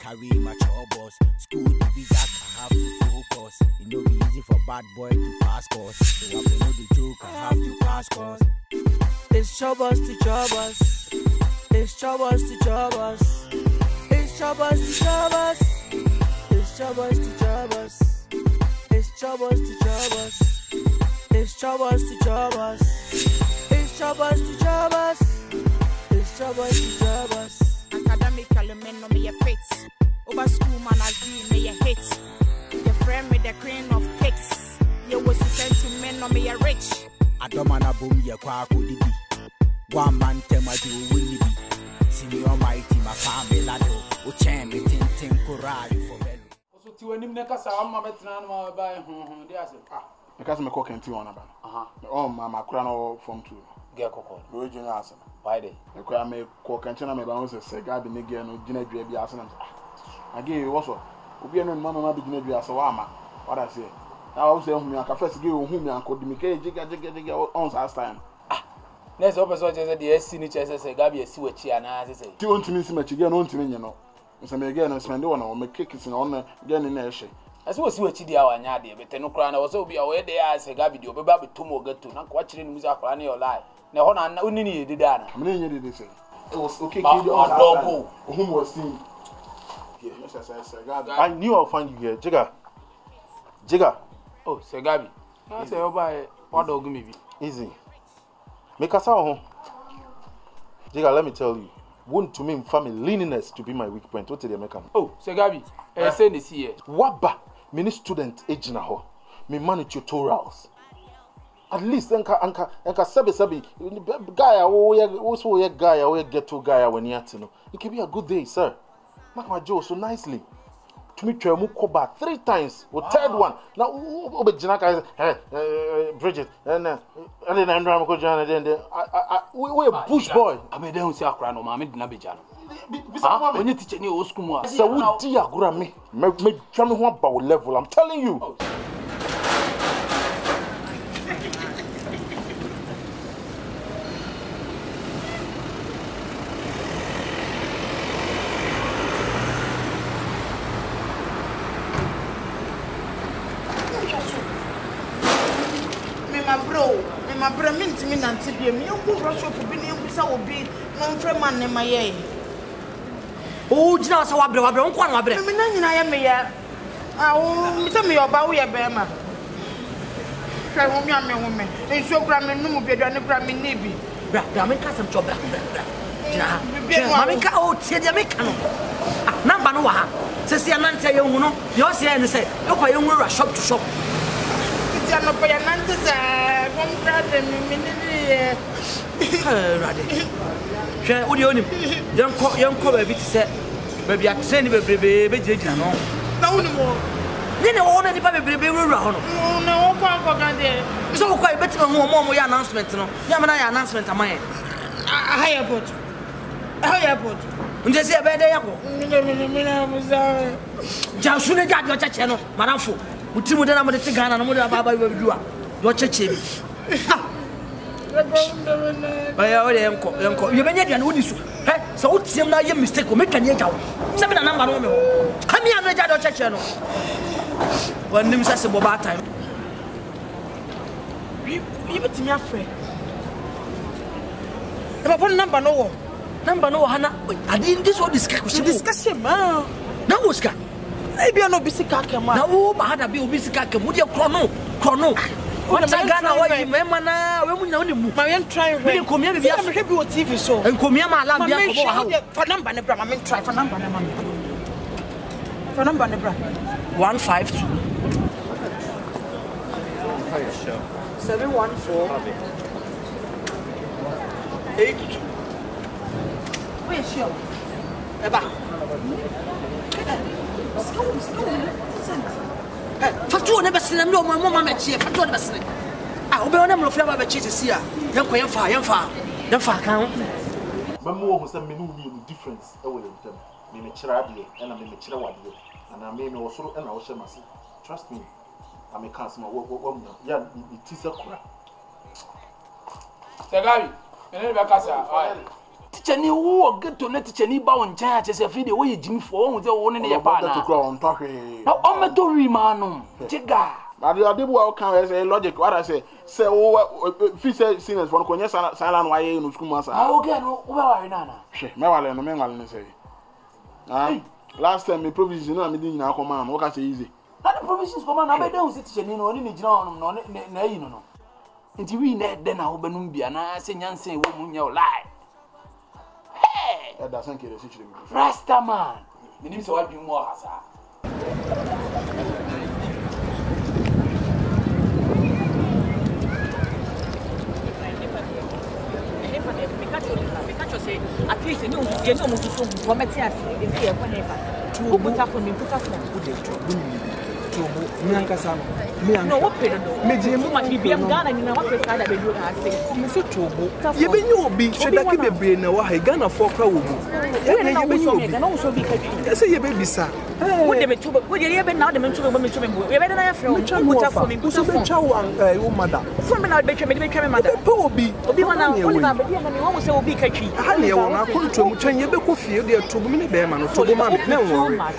carry my troubles. School to be that I have to focus. It no be easy for bad boy to pass course. So I know the joke, I have to pass course. It's troubles to troubles. It's troubles to troubles. It's troubles to troubles. It's troubles to troubles. It's troubles to troubles. It's troubles to troubles. It's troubles to troubles. It's troubles to troubles. Academically, men no me a fit. Over school man as you me a hit. The friend with the queen of cakes. You was sent to men no me a rich. I don't wanna boom ya kwako didi. One man tema do winni bi. Senior mighty my family lado. O chen me tin korayo for bello. So ti wani me kasa amma betina na ma ba dey ase. Because me cook and tea on about. Oh, my crown from two. Get cocoa. Original answer. Why they? The crown make cook and china me bounce a cigar, the nigger, no dinner, be asking. I gave you also. Obi and mamma be dinner, be as a wama. What I say. I was saying, I confess to give whom I could make a jigger on last time. Next episode is the SC as a Gabi, a switch, and as I say. You want to miss much again, on to me, you know. Some again, I spend one or make cakes in honor, again in a shade. As was what you do, and Yadi, but no crown was be away there as a Gabi, you baby two more get to not watching music for any or lie. Now, on only did that. I mean, you did say it was okay. Whom was seen? I knew I'll find you here, Jigger. Jigger. Oh, say Gabi. I say, oh, by what dog me be easy. Make us our home. Jigger, let me tell you. Want to mean family leanness to be my weak point. What did they make? Oh, say Gabi. I say this here. Waba. Many student age na ho. Me manage tutorials. At least enka sabi guy also ye guy or get to guy when you know. It can be a good day, sir. Mark my jaw so nicely. To me try mu koba 3 times. Or third one. Now obejinaka Bridget and then Andrew ko John then we a bush boy. I mean dem say akra no ma me dina bejano. When you teach any old school, so would dear Grammy make tell me what about level? I'm telling you. My bro, means me nanti be me. You go rush up to be you bisa obi no friend man na maye. Oh, jina sa wabre onko an wabre. Me na nyina ye me ya. Me say me oba wo ye be ma. Try wo me ame wo me. Enso kura me num be aduane kura me ne bi. Bra, me ka sam chobra. Jina. Ma me ka o tie dia me ka no. Number no wa ha. Se se anante ye hu no. Yo se ye ne say, e kwa ye hu ra shop to shop. Ti ano pa ya nante sa one brother me ne. Rade. Hwe wo de onim. Yanko ba bi ti se ba bi akse ni bebrebe be gina no. Na wo ni mo. Ni ne wo na ni pa bebrebe wura ho no. Na wo kwa ga de. So wo kwa beti mo ya announcement no. Ya mana ya announcement amaye. Higher boat. Nje se be de yako. Me musa. Ja su ne ja de cheche no. Maramfo. Utimu de na mo de ti Ghana no mo de baba bi du a. Do cheche bi. Baya o de enko. You benya dia no di so. So utiem na ye mistake o metwa ne jawo. Se be na number no me ho. Kami anu ja do cheche no. Wanim sa se boba time. You bet me afre. E ba phone number no wo. Number no hana. Adi this all discussion ma. Na wo ska. E bia no bisika kema. Na wo ma hada bi obisika kema. Wo chrono. What Ghana why remember na we munya woni mu. Ma yen try we. We komia be bia. Me hwe bi o TV so. En komia ma alam bia ko ha. For number ne bra ma men try for number ne ma me. For number ne bra. 152 714 82. Where is your? Eba. Fatu ne besene me o mama me chie fatu ne besene. Ah obe ona mlo fia ba chie sisi a. Yemfa kan. Ba mo ho se me no ni difference e wo yem. Me chira ade e na me chira wade. Na me wo soro e na wo mase. Trust me. I me can small wo ya it is a kura. Tagabi, ene be kasa. teacher ni wo get to na teacher ni ba won chan ache se fi de wo ye jimi fo wo ze wo ne ye pa na to kura on to hwe na o me to wi ma no jiga ade bu wa kan say logic what I say wo fi say seniors for ko nya sala no aye no school master ah okay no wo ba wa na na hwe me wale no me wale ne say last time me provision na me din na akoma no ka say easy na the provisions come na be don teacher ni no ni gina on no na yi no nti wi na de na wo benum bia na se nyanse wo mu nya o lie that doesn't care the situation Rasta man minim se wa dwun mo hasa at least you know so meti ase e ye kwa nefa tu buta for me buta for me de Tubo, Miankasa, no, what period? Medium, my BM Ghana, you know what the side of the do I say. Mr. Tubo, you been your beach, should I keep a brain now? I Ghana for crowd. You can also be say your baby, sir. Would they to would you even now the men to the women to me? We better not from Muta for me, Busa for Chow, mother. From me, I'll be my mother. Poby, Obi one now, only my baby, and we almost say, will be catchy. Honey, I want to come to Muchan, you be coffee, dear Tubu, Bearman, or Tubu, no,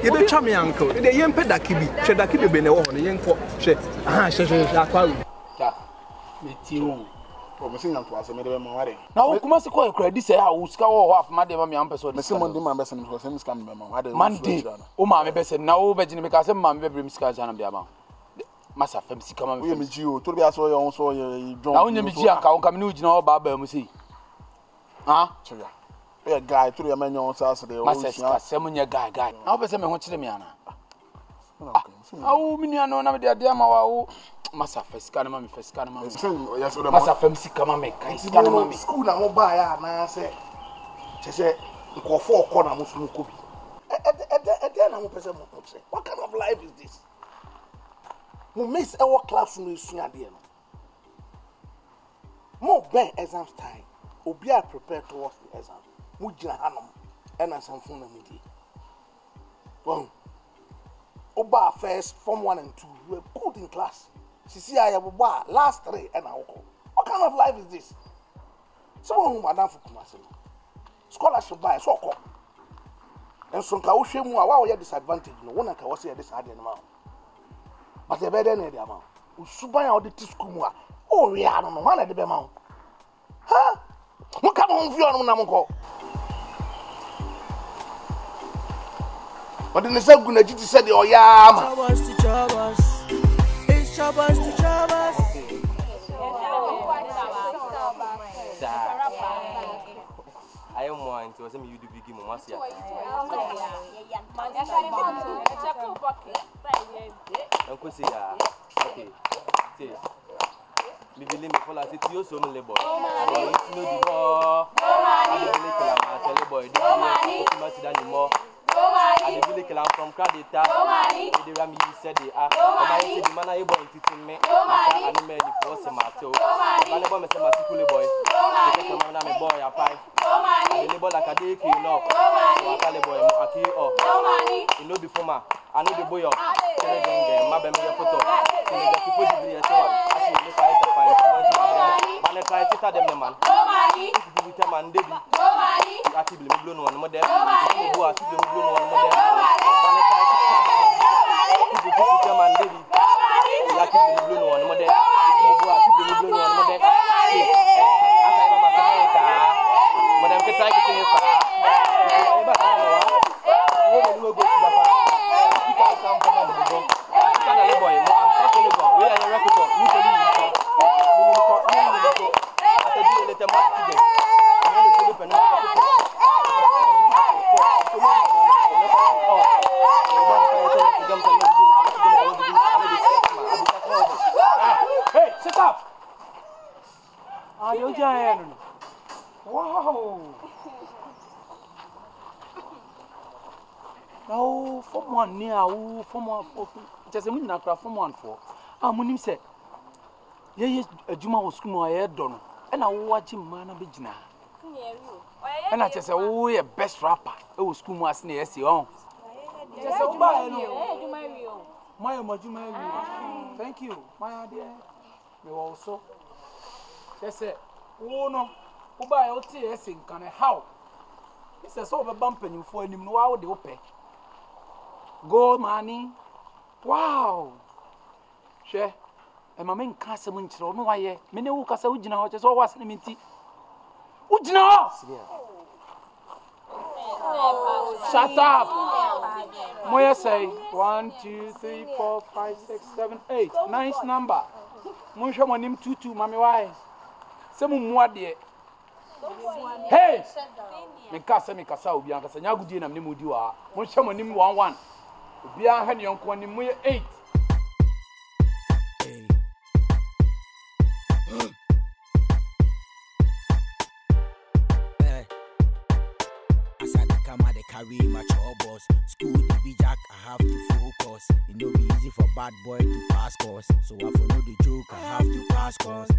you be charming uncle, the young pedakibi, Shedaki be no one, young for she. Ah, she, promising to us, made them worry. Now, come as a call credit say, I will scour off my demon young person. Mr. Monday, my best and was him scam Monday. Oh, my best, and now, Benjamin, because I'm my baby, Scars and Biama. Massa Femsi come on, you to be as well, also you don't. Now, you can't come new, no, Baba, Musi. Ah, a guy to your man on Saturday, Massa, Semunia guy. I'll be some watch the Miana. Oh, Miniano, never the Diama. Massa Fescanama, Fescanama. Yes, Massa Femsi come and make Fescanama. School, I won't buy her, and I say, she said, go for corner Musmukubi. And then I'm a person. What kind of life is this? We miss our classroom is soon at the end. More bad exams time. We are prepared towards the exam. Mujina Hanum and some phone media. Well, Oba first, Form 1 and 2, we were good in class. See, I have a last 3 and I'll go. What kind of life is this? Someone who Madame Fukumasi. Scholarship by so called. And some Kaushimu are why we are disadvantaged. No one can see a disadvantage amount. But the better than the amount. We should buy out the Tiskumua. Oh, we are on one at the amount. Huh? What come on, you on Namoko? But in the same good, you said, oh, yeah, Chabas to Chabas. It's Chabas to Chabas. I am one to some you do begin Masia. Uncle Sia, okay. Me believe me for like you so many boy. I don't know the more. I tell you boy, this much than more. I believe I'm from Cradita. The Rami said they are. I said the man I born to me. I am many for some matter. I never met a school boy. I take a man a boy a pie. I label like a day kill off. So I tell the boy a kill off. You know before ma. I know the boy up. My baby photo. So the people do the show. I see the fight to fight. Man I try to tell them the man. If you tell man they be. I keep them blown on model. If you go I keep them blown on model. Man I try to if you tell man they be. I keep them blown on model. If you go I keep them blown on model. As I remember saying that. Madam can try to say it far. If you ever come over, you will go to the far. You can't come from the book. You can't let boy. I'm talking about. We are a record. You can leave it. After you let them up today. I'm going to look and hey, sit up! Ah, you're giant. Wow. Now, from 1 near, from 1 4, just a minute, from 1 4. I'm when him said, yes, a Juma was school, I had done, and I watch him, man, a bit now. And I just say, oh, yeah, best rapper. Oh, school was near Sion. Just a buy, my, thank you, my dear. You also just say, oh, no, who buy OTS in can how? It's a sort of a bumping for him. Wow, the open. Gold money. Wow. Share. And my main castle in Chiro. No, I many who cast out Ujina, just all was in minty. Ujina! Shut up! Moya say 1, 2, 3, 4, 5, 6, 7, 8. Nice number. Musha monim 22, Mammy, why? Some more dear. Hey! Mikasa Mikasa, Bianca, and Yagudin and Nimudua. Musha monim 1. Bian had young one in 8. Carry my troubles. School the be jack, I have to focus. It no be easy for bad boy to pass course. So I follow the joke, I have to pass course.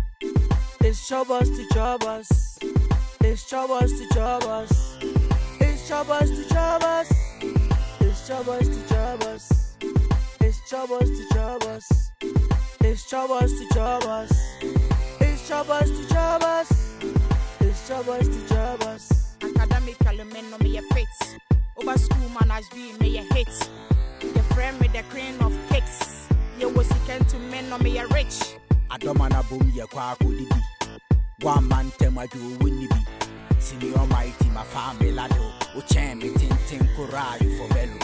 It's troubles to troubles. It's troubles to troubles. It's troubles to troubles. It's troubles to troubles. It's troubles to troubles. It's troubles to troubles. It's troubles to troubles. It's troubles to troubles. Academically, men no me a fit. Over school manage be me a hit. The friend with the cream of cakes. You was second to men no me a rich. I don't wanna boom ya kwako didi. One man tema do winni be. Senior mighty my family lado. O chen me tin kura you for bello.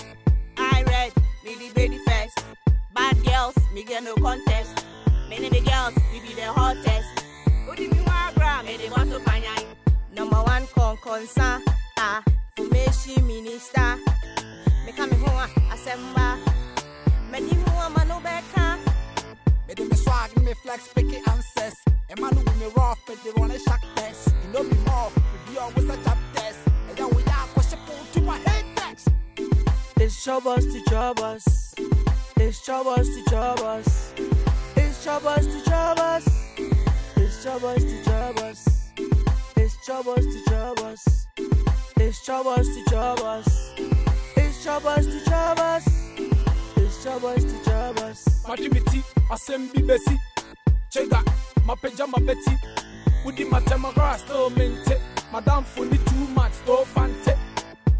I read me the baby first. Bad girls, me get no contest. Many big girls, we be the hottest. Who did me want gram? Me they want to panyai. Number 1 concern. Formation minister. Me come home assemble. Me di home man no beka. Me do me swag, me flex, picky answers. A man who me rough, but they wanna shock test. You know me more, we be always a job test. And then we are push to my head next. It's troubles to troubles. It's troubles to troubles. It's troubles to troubles. It's troubles to troubles. It's troubles to troubles. It's troubles to troubles. It's troubles to troubles. It's troubles to troubles. Matimiti, Assembly Bessie, Chega, my pajama Betty, Woody Matama still mente, Madame Fully 2 months, still fante.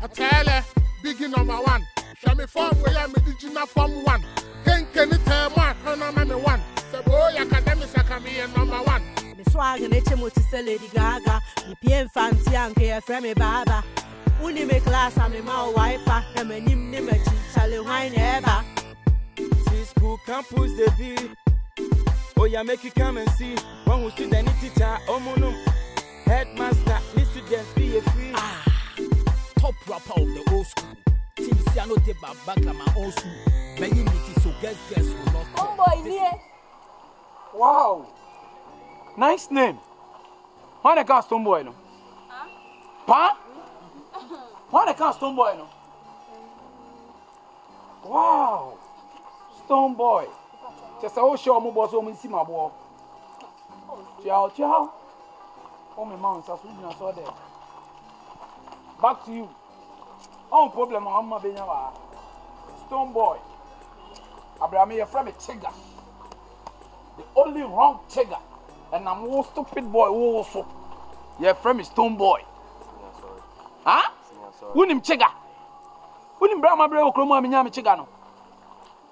I tell her, big number 1. Show me form where I'm the form 1. Can it tell one, number 1. The boy academics are coming in number 1. Swag and HMO to sell Lady Gaga. Me PM fancy and care from me baba. Uni me class and me ma wiper. And me nim me chale wine ever. See school campus they be. Oh yeah, make you come and see. One who student teacher, omunum. Headmaster, me students be a free. Top rapper of the old school. Tiziano de Babakla my old school. Many meetings so guess will not. Oh boy, yeah. Wow. Nice name. Why the car Stone Boy no? Huh? Pa? Why the car Stone Boy no? Wow. Stone Boy. Just a whole show my boss home see my boy. Ciao, ciao. Oh my mom, so I saw there. Back to you. Oh problem, I'm my baby. Stone Boy. Abraham, your friend Chega. The only wrong Chega. And I'm a stupid boy also. Your friend is Stone Boy. Yeah, sorry. Huh? Yeah, sorry. Who named Chega? Who named Brahma Bro Chroma Minyami Chegano?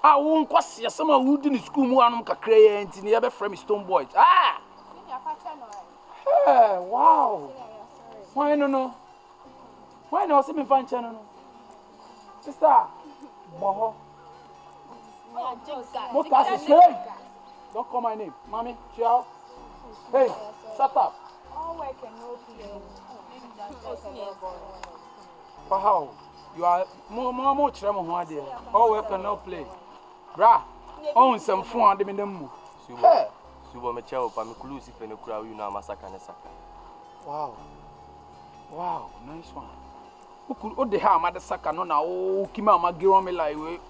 I won't cost you some who didn't school more and cray and the other friend is Stone Boy. Ah! Hey, wow. Why no? Why no? See me fan channel. Sister. Boho. What class is straight? Don't call my name. Mommy, ciao. Hey, shut up. All work and no play. Wow, you are more tremor, my dear. All work and no play. Bra, own some fun in the mood. Subo me chao pa me kulusi fe ne kura wi na masaka ne saka. Wow. Wow, nice one. Who could the ham at the saka no na o kima ma giro me like we.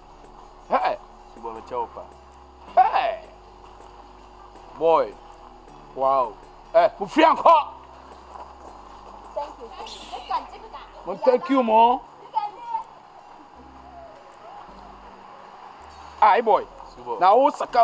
Hey, Subo me chao pa. Hey. Boy. Wow. Eh, Mufianko. Thank you. Well, thank you, Mo. Aye, boy. Now, Osaka,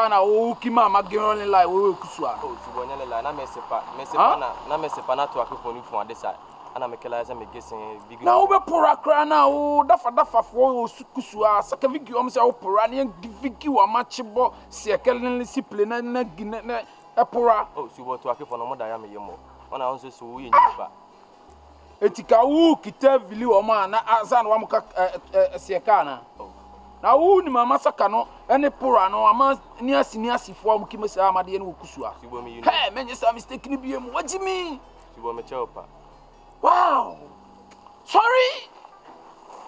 na Okima, Magironi, like we kuswa. Oh, Subo nyale la na me sepa na to akofo ni fun ade side. ana mekela za me guessing big na wo be pora kra na wo dafa fo sukusua saka vigi o mse wo pora na vigi wa machebo sekelen siple na gina na epora oh si wo to akefo no mo da ya me yemo ona won so wo ye nyipa etika wo kita vili o ma na azan wa muka seka na wo ni mama saka no ene pora no ama ni asifo am kimese amade ne wo kusua hey menye sa mistake ni biem wajimi si wo me cheopa. Wow! Sorry!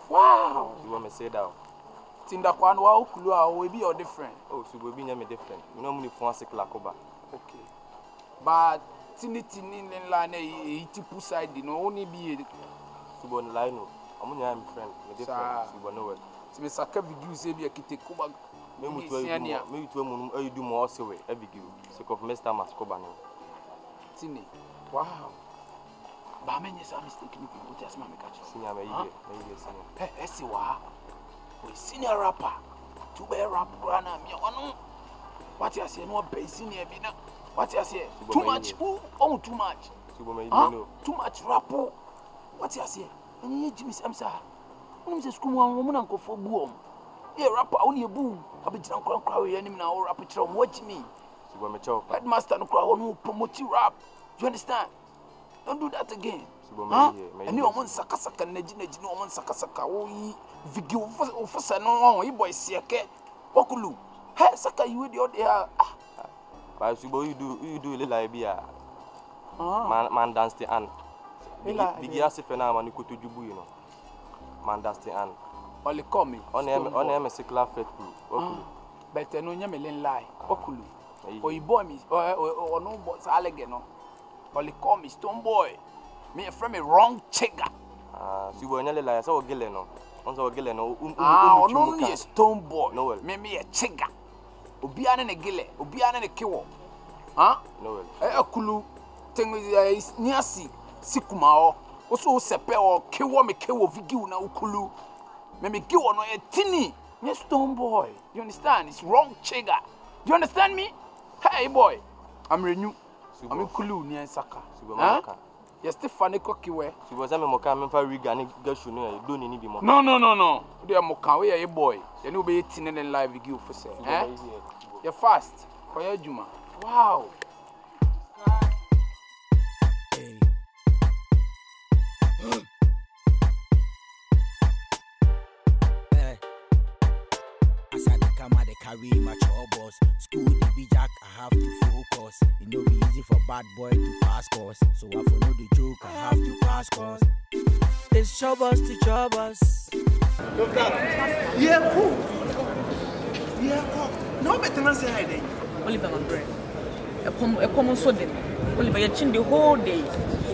Wow! You want me say that? Tinda kwanu wa okulu a we be or different. Oh, so we be nyame different. You know me for sick lakoba. Okay. But tini line e tipu side no only be so bon line no. Amunya am friend. We different. So bon no well. Ti me saka video say be akite kuba. Me mutu mu ayidu mo osewe e video. Se ko Mr. Maskoba no. Tini. Wow. Ba menye sa mistake ni people just mama catch. Senior me yige senior. Hey, esi wa. We senior rapper. To be rap grana me ono. What you say no be senior bi na. What you say? Too much. Oh, too much. Too much rap. What you say? Any Jimmy Samsa. Onu se school mo na nkofo bu om. E rapper oni ebu. Abijira nkra we anim na rap kire om watch me. Sibo me chow. Headmaster no kra onu promote rap. You understand? Don't do that again. And you want sakasaka neji no one sakasaka. Oh, vigi officer no one, boy siake. Okulu. Hey, saka you with your there. But Subo, you do little idea. Man dance the an. Bigi as if an arm and you could do you know. Man dance the an. Only call me. On a secular faithful. Okulu. Better no yamelin lie. Okulu. Or you boy me or no boys allegeno. Only call me Stone Boy. Me a friend me wrong chigga. Si you were nearly like so Gileno. Also Gileno. No, a Stone Boy. No, me a chigga. Ubiana and a gille, Ubiana and a kiwo. No, a kulu thing is Niasi, Sikumao. Also, sepe or kiwo me kiwo vigu na ukulu. Me kiwo no a tinny. Me Stone Boy. You understand? It's wrong chigga. Do you understand me? Hey, boy. I'm renew. I'm Kulu near Saka. Yes, Stephanie Cokiwe. She was a moka, member Rigan, Gashuno, don't need more. No. They are moka, we are a boy. You know, be 18 and live with you for sale. You're fast for your Juma. Wow. Carry my troubles. School the be jack, I have to focus. It no be easy for bad boy to pass course. So I for know the joke, I have to pass course. It's troubles to troubles. Look that. Yeah, cool. No better than say hi. Oliver, my friend. A common soda. Oliver, you're chin the whole day.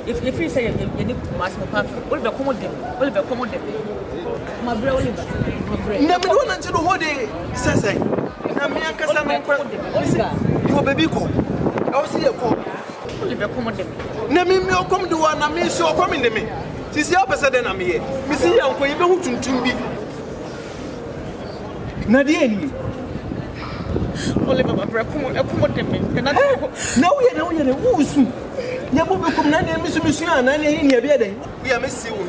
If you say you need to mask my path, Oliver, come on them. Oliver, come on them. My brother, Oliver. Never do until the whole day. Says I. You baby call. I'll see a call. Oliver, come on them. Name come to one. I mean, so coming to me. She's the opposite than I'm here. Missy, I'm going to be. Nadine. Oliver, my brother, come on them. Now we are the woods. Never become none, Miss and I in your bed. We are missing you.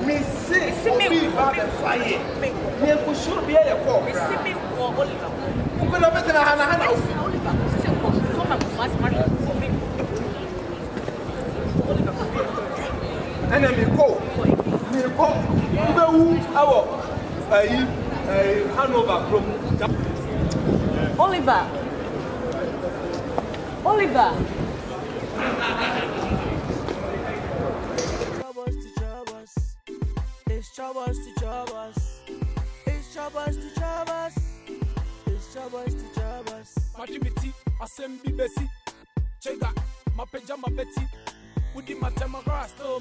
Me see me fire. Me should be a call. See me Oliver. Who will have a hand and then me call. Hanover from Oliver. It's troubles to troubles. It's troubles to troubles. It's troubles to troubles. Matimiti, Assembly Bessie, Chega, Mapejama Betty, Woody Matamagra, still